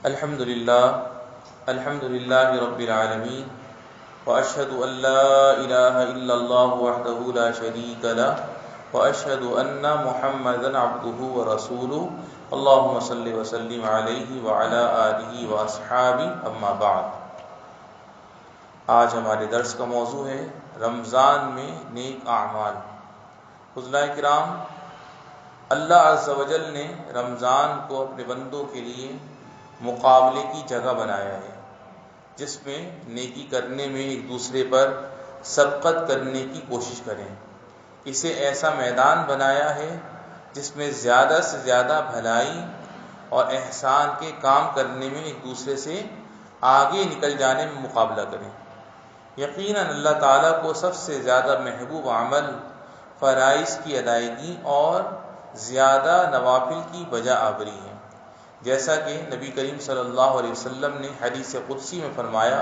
الحمد للہ رب العالمین واشهد ان لا الہ الا اللہ وحدہ لا شریک لہ واشهد ان محمدا عبدہ ورسولہ اللہم صل وسلم علیہ وعلی آلہ واصحابہ اما بعد۔ آج ہمارے درس کا موضوع ہے رمضان میں نیک اعمال۔ فضلاء کرام، اللہ عز و جل نے رمضان کو اپنے بندوں کے لیے مقابلے کی جگہ بنایا ہے، جس میں نیکی کرنے میں ایک دوسرے پر سبقت کرنے کی کوشش کریں۔ اسے ایسا میدان بنایا ہے جس میں زیادہ سے زیادہ بھلائی اور احسان کے کام کرنے میں ایک دوسرے سے آگے نکل جانے میں مقابلہ کریں۔ یقیناً اللہ تعالیٰ کو سب سے زیادہ محبوب عمل فرائض کی ادائیگی اور زیادہ نوافل کی بجا آوری ہے، جیسا کہ نبی کریم صلی اللہ علیہ وسلم نے حدیث قدسی میں فرمایا،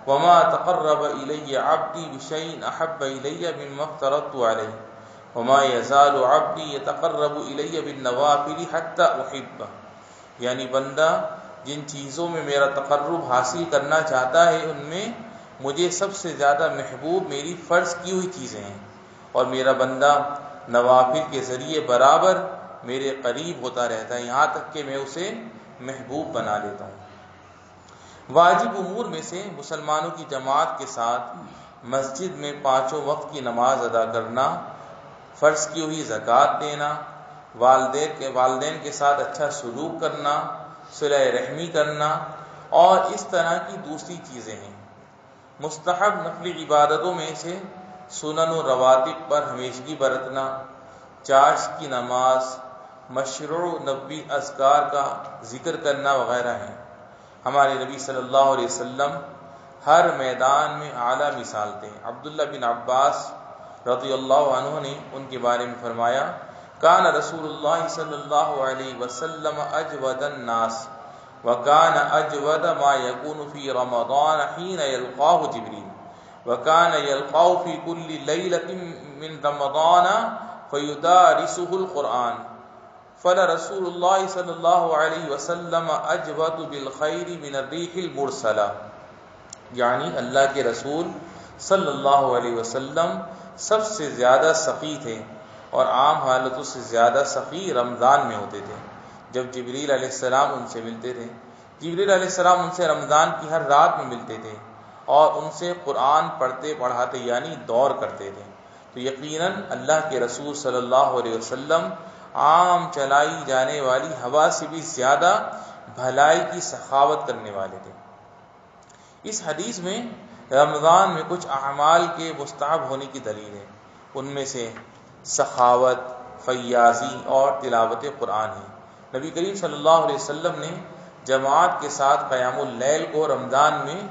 وَمَا تَقَرَّبَ إِلَيَّ عَبْدِي بِشَيْءٍ أَحَبَّ إِلَيَّ مِمَّا افْتَرَضْتُ عَلَيْهِ وَمَا يَزَالُ عَبْدِي يَتَقَرَّبُ إِلَيَّ بِالنَّوَافِلِ حَتَّى أُحِبَّهُ، یعنی بندہ جن چیزوں میں میرا تقرب حاصل کرنا چاہتا ہے ان میں مجھے سب سے زیادہ محبوب میری فرض کی ہوئی چیزیں ہیں، اور میرا بندہ نوافل کے ذریعے برابر میرے قریب ہوتا رہتا ہے، یہاں تک کہ میں اسے محبوب بنا لیتا ہوں۔ واجب امور میں سے مسلمانوں کی جماعت کے ساتھ مسجد میں 5 وقت کی نماز ادا کرنا، فرض کی ہوئی زکوٰۃ دینا، والدین کے ساتھ اچھا سلوک کرنا، صلہ رحمی کرنا اور اس طرح کی دوسری چیزیں ہیں۔ مستحب نفلی عبادتوں میں سے سنن و رواتب پر ہمیشگی برتنا، چاشت کی نماز، مشروع نبوی اذکار کا ذکر کرنا وغیرہ ہیں۔ ہمارے نبی صلی اللہ علیہ وسلم ہر میدان میں اعلیٰ مثال تھے۔ عبداللہ بن عباس رضی اللہ عنہ نے ان کے بارے میں فرمایا، کان رسول اللہ صلی اللہ علیہ وسلم اجود الناس وکان اجود ما یکون فی رمضان حین یلقاہ جبریل وکان یلقاہ فی کل لیلۃ من رمضان فیدارسہ القرآن فلرسول اللہ صلی اللہ علیہ وسلم اجود بالخیر من الریح المرسلہ، یعنی اللہ کے رسول صلی اللہ علیہ وسلم سب سے زیادہ سخی تھے، اور عام حالتوں سے زیادہ سخی رمضان میں ہوتے تھے جب جبریل علیہ السلام ان سے ملتے تھے۔ جبریل علیہ السلام ان سے رمضان کی ہر رات میں ملتے تھے اور ان سے قرآن پڑھتے پڑھاتے یعنی دور کرتے تھے۔ تو یقیناً اللہ کے رسول صلی اللہ علیہ وسلم عام چلائی جانے والی ہوا سے بھی زیادہ بھلائی کی سخاوت کرنے والے تھے۔ اس حدیث میں رمضان میں کچھ اعمال کے مستحب ہونے کی دلیل ہے، ان میں سے سخاوت، فیاضی اور تلاوت قرآن ہے۔ نبی کریم صلی اللہ علیہ وسلم نے جماعت کے ساتھ قیام اللیل کو رمضان میں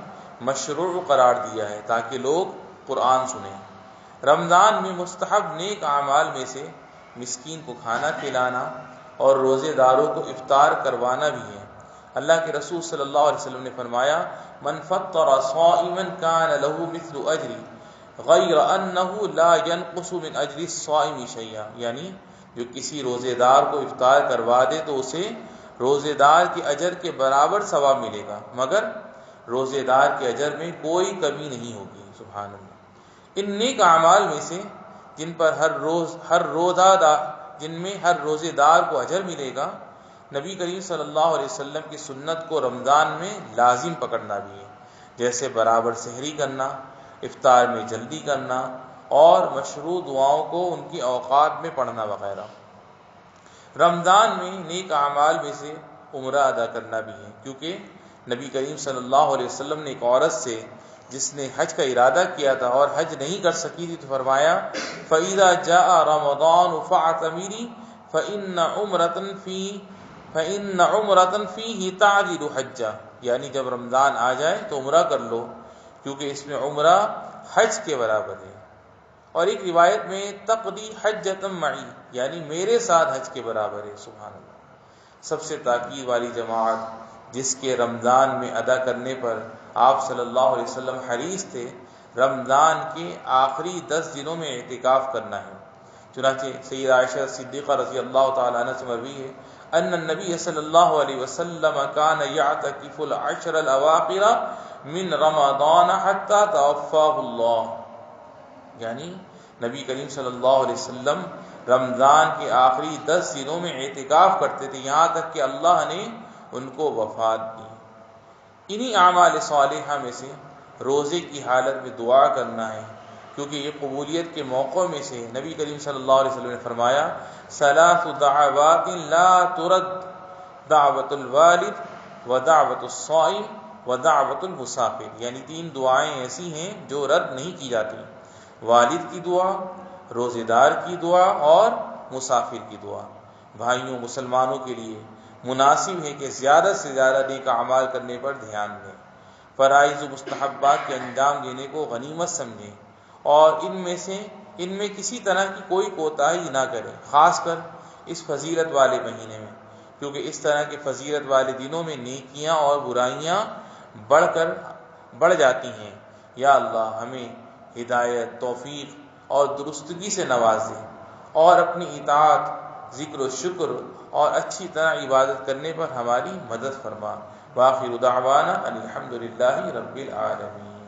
مشروع قرار دیا ہے تاکہ لوگ قرآن سنیں۔ رمضان میں مستحب نیک اعمال میں سے مسکین کو کھانا کھلانا اور روزے داروں کو افطار کروانا بھی ہے۔ اللہ کے رسول صلی اللہ علیہ وسلم نے فرمایا، من فطر صائما کان له مثل اجر غیر انہ لا ینقص من اجر الصائم شیئا، یعنی جو کسی روزے دار کو افطار کروا دے تو اسے روزے دار کے اجر کے برابر ثواب ملے گا، مگر روزے دار کے اجر میں کوئی کمی نہیں ہوگی۔ سبحان اللہ۔ ان نیک اعمال میں سے جن میں ہر روزے دار کو اجر ملے گا، نبی کریم صلی اللہ علیہ وسلم کی سنت کو رمضان میں لازم پکڑنا بھی ہے، جیسے برابر سحری کرنا، افطار میں جلدی کرنا اور مشروع دعاؤں کو ان کی اوقات میں پڑھنا وغیرہ۔ رمضان میں نیک اعمال میں سے عمرہ ادا کرنا بھی ہے، کیونکہ نبی کریم صلی اللہ علیہ وسلم نے ایک عورت سے جس نے حج کا ارادہ کیا تھا اور حج نہیں کر سکی تھی تو فرمایا، فَإِذَا جَاءَ رَمَضَانُ فَاعْتَمِرِي فَإِنَّ عُمْرَةً فِيهِ تَعْدِلُ حَجًّا، یعنی جب رمضان آ جائے تو عمرہ کر لو کیونکہ اس میں عمرہ حج کے برابر ہے۔ اور ایک روایت میں تقضی حجۃ معی، یعنی میرے ساتھ حج کے برابر ہے۔ سبحان اللہ۔ سب سے تاکید والی جماعت جس کے رمضان میں ادا کرنے پر آپ صلی اللہ علیہ وسلم حریص تھے، رمضان کے آخری 10 دنوں میں اعتکاف کرنا ہے۔ چنانچہ سیدہ عائشہ صدیقہ رضی اللہ تعالیٰ عنہ سے مروی ہے، ان النبی صلی اللہ علیہ وسلم کان یعتکف العشر الاواخر من رمضان حتی توفاہ اللہ، یعنی نبی کریم صلی اللہ علیہ وسلم رمضان کے آخری 10 دنوں میں اعتکاف کرتے تھے یہاں تک کہ اللہ نے ان کو وفات دی۔ انہی اعمال صالحہ میں سے روزے کی حالت میں دعا کرنا ہے، کیونکہ یہ قبولیت کے موقعوں میں سے نبی کریم صلی اللہ علیہ وسلم نے فرمایا ثلاث دعوات لا ترد، دعوت الوالد و دعوت الصائم و دعوت المسافر، یعنی 3 دعائیں ایسی ہیں جو رد نہیں کی جاتی، والد کی دعا، روزے دار کی دعا اور مسافر کی دعا۔ بھائیوں، مسلمانوں کے لیے مناسب ہے کہ زیادہ سے زیادہ نیک اعمال کرنے پر دھیان دیں، فرائض و مستحبات کے انجام دینے کو غنیمت سمجھیں، اور ان میں کسی طرح کی کوئی کوتاہی نہ کریں، خاص کر اس فضیلت والے مہینے میں، کیونکہ اس طرح کے فضیلت والے دنوں میں نیکیاں اور برائیاں بڑھ جاتی ہیں۔ یا اللہ ہمیں ہدایت، توفیق اور درستگی سے نواز دے، اور اپنی اطاعت، ذکر و شکر اور اچھی طرح عبادت کرنے پر ہماری مدد فرما۔ وآخر دعوانا الحمد للہ رب العالمین۔